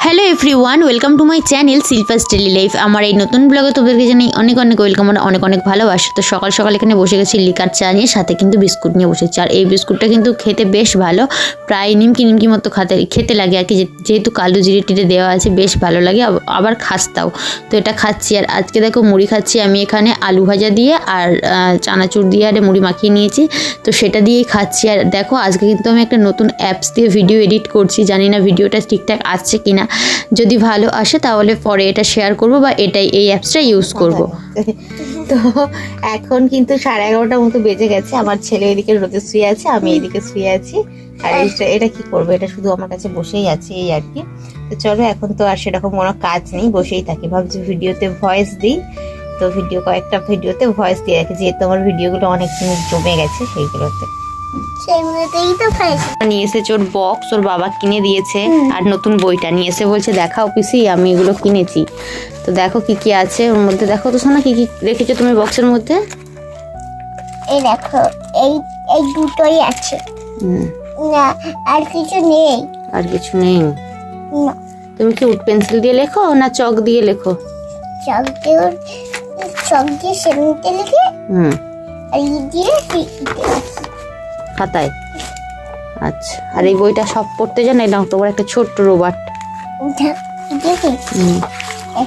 Hello everyone, welcome to my channel Shilpa's daily life. আমার এই নতুন ব্লগে তোমাদেরকে জানাই অনেক অনেক ওয়েলকাম আর অনেক অনেক ভালোবাসা। তো সকাল সকাল এখানে বসে গেছি লিকার চা নিয়ে, সাথে কিন্তু বিস্কুট নিয়ে বসেছি। আর এই বিস্কুটটা কিন্তু খেতে বেশ ভালো, প্রায় নিমকি নিমকি মতো খেতে লাগে আর কি, যেহেতু কালো জিরে টিরে দেওয়া আছে বেশ ভালো লাগে, আবার খাস্তাও। তো এটা খাচ্ছি। আর আজকে দেখো মুড়ি খাচ্ছি আমি এখানে আলু ভাজা দিয়ে আর চানাচুর দিয়ে আর মুড়ি মাখিয়ে নিয়েছি, তো সেটা দিয়েই খাচ্ছি। আর দেখো আজকে কিন্তু আমি একটা নতুন অ্যাপস দিয়ে ভিডিও এডিট করছি, জানি না ভিডিওটা ঠিকঠাক আসছে কিনা। যদি ভালো আসে তাহলে পরে এটা শেয়ার করব বা এই অ্যাপসটা ইউজ করব। তো এখন কিন্তু 11:30টার মতো বেজে গেছে। আমার ছেলে এদিকে রোদে শুয়ে আছে, আমি এদিকে শুয়ে আছি। আর এটা কি করবো, এটা শুধু আমার কাছে বসেই আছে এই আর কি। তো চলো, এখন তো আর সেরকম কোনো কাজ নেই, বসেই থাকি। ভাবছি ভিডিওতে ভয়েস দিই, তো কয়েকটা ভিডিওতে ভয়েস দিয়ে রাখি, যেহেতু আমার ভিডিওগুলো অনেক জমে গেছে সেইগুলোতে। নিয়ে এসেছে ওর বক্স, ওর বাবা কিনে দিয়েছে। আর নতুন বইটা নিয়ে এসে বলছে দেখাও পিসি আমি এগুলো কিনেছি। তো দেখো কি কি আছে ওর মধ্যে, দেখো তো শোনা কি কি রেখেছো তুমি বক্সের মধ্যে। এই দেখো, এই দুটোই আছে, না আর কিছু নেই। আর কিছু নেই? না। তুমি কি উড পেন্সিল দিয়ে লেখো না চক দিয়ে লেখো? চক দিয়ে সেমিতে লিখে আর ই দিয়ে খাতায়। আচ্ছা, আর এই বইটা সব পড়তে জানো? এটা তোমার একটা ছোট্ট রোবট।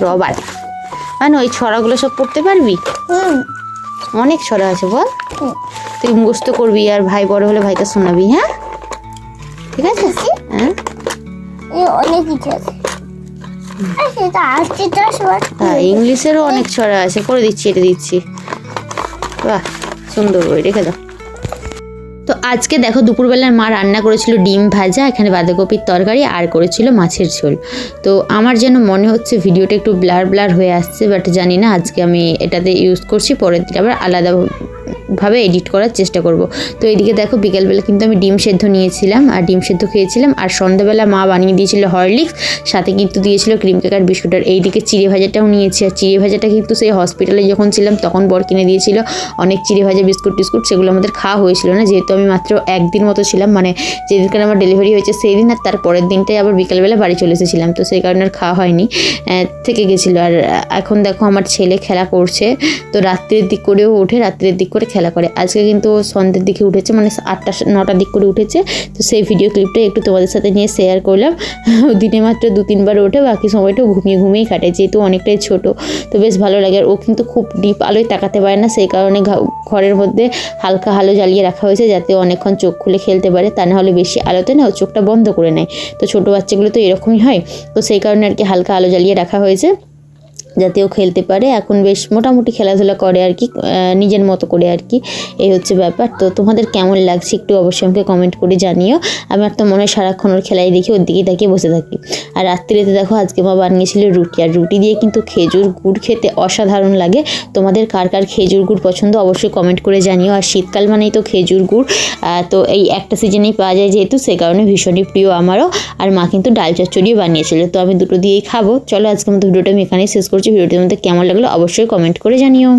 রবার মানে ওই ছড়াগুলো সব পড়তে পারবি? অনেক ছড়া আছে বল, তুই মুখস্থ করবি আর ভাই বড় হলে ভাইকে শোনাবি। হ্যাঁ ঠিক আছে। হ্যাঁ অনেক কিছু আছে, ইংলিশেরও অনেক ছড়া আছে, করে দিচ্ছি, এটা দিচ্ছি। বাহ সুন্দর বই, রেখে দাও। তো আজকে দেখো দুপুরবেলার মা রান্না করেছিল ডিম ভাজা, এখানে বাঁধাকপির তরকারি আর করেছিল মাছের ঝোল। তো আমার যেন মনে হচ্ছে ভিডিওটা একটু ব্লার ব্লার হয়ে আসছে, বাট জানি না, আজকে আমি এটাতে ইউজ করছি, পরের দিন আবার আলাদাভাবে এডিট করার চেষ্টা করব। তো এইদিকে দেখো বিকেলবেলা কিন্তু আমি ডিম সেদ্ধ নিয়েছিলাম আর ডিম সেদ্ধ খেয়েছিলাম। আর সন্ধ্যাবেলা মা বানিয়ে দিয়েছিল হরলিক্স, সাথে কিন্তু দিয়েছিল ক্রিম কেক আর বিস্কুট। আর এইদিকে চিড়ে ভাজাটাও নিয়েছি। আর চিড়ে ভাজাটা কিন্তু সেই হসপিটালে যখন ছিলাম তখন বর কিনে দিয়েছিল অনেক চিড়ে ভাজা বিস্কুট টিস্কুট, সেগুলো আমাদের খাওয়া হয়েছিল না, যেহেতু আমি মাত্র একদিন মতো ছিলাম, মানে যেদিনকার আমার ডেলিভারি হয়েছে সেই দিন, আর তার পরের দিনটাই আবার বিকেলবেলা বাড়ি চলে এসেছিলাম, তো সেই কারণে আর খাওয়া হয়নি, থেকে গেছিলো। আর এখন দেখো আমার ছেলে খেলা করছে, তো রাত্রের দিক করেও ওঠে, রাত্রের দিক করে খেলা করে। আজকে কিন্তু সন্ধ্যের দিকে উঠেছে, মানে 8টা-9টার দিক করে উঠেছে। তো সেই ভিডিও ক্লিপটা একটু তোমাদের সাথে নিয়ে শেয়ার করলাম। দিনে মাত্র 2-3 বার ওঠে, বাকি সময়টাও ঘুমিয়ে কাটায়, যেহেতু অনেকটাই ছোট, তো বেশ ভালো লাগে। আর ও কিন্তু খুব ডিপ আলোয় তাকাতে পারে না, সেই কারণে ঘরের মধ্যে হালকা আলো জ্বালিয়ে রাখা হয়েছে, যাতে অনেকক্ষণ চোখ খুলে খেলতে পারে। তা না হলে বেশি আলোতে না ও চোখটা বন্ধ করে নেয়। তো ছোটো বাচ্চাগুলো তো এরকমই হয়, তো সেই কারণে আর কি হালকা আলো জ্বালিয়ে রাখা হয়েছে, যাতে ও খেলতে পারে। এখন বেশ মোটামুটি খেলাধুলা করে আর কি, নিজের মতো করে আর কি, এই হচ্ছে ব্যাপার। তো তোমাদের কেমন লাগছে একটু অবশ্যই আমাকে কমেন্ট করে জানিও। আমার তো মনে হয় সারাক্ষণ ওর খেলাই দেখি, ওর দিকে তাকিয়ে বসে থাকি। আর রাত্রিতে দেখো আজকে মা বানিয়েছিল রুটি, আর রুটি দিয়ে কিন্তু খেজুর গুড় খেতে অসাধারণ লাগে। তোমাদের কার কার খেজুর গুড় পছন্দ অবশ্যই কমেন্ট করে জানিও। আর শীতকাল মানেই তো খেজুর গুড়, তো এই একটা সিজনেই পাওয়া যায় যেহেতু, সে কারণে ভীষণই প্রিয় আমারও। আর মা কিন্তু ডাল চচ্চড়িও বানিয়েছিল, তো আমি দুটো দিয়েই খাবো। চলো আজকের মতো ভিডিওটা আমি এখানেই শেষ করছি। ভিডিওটির মধ্যে কেমন লাগলো অবশ্যই কমেন্ট করে জানিও।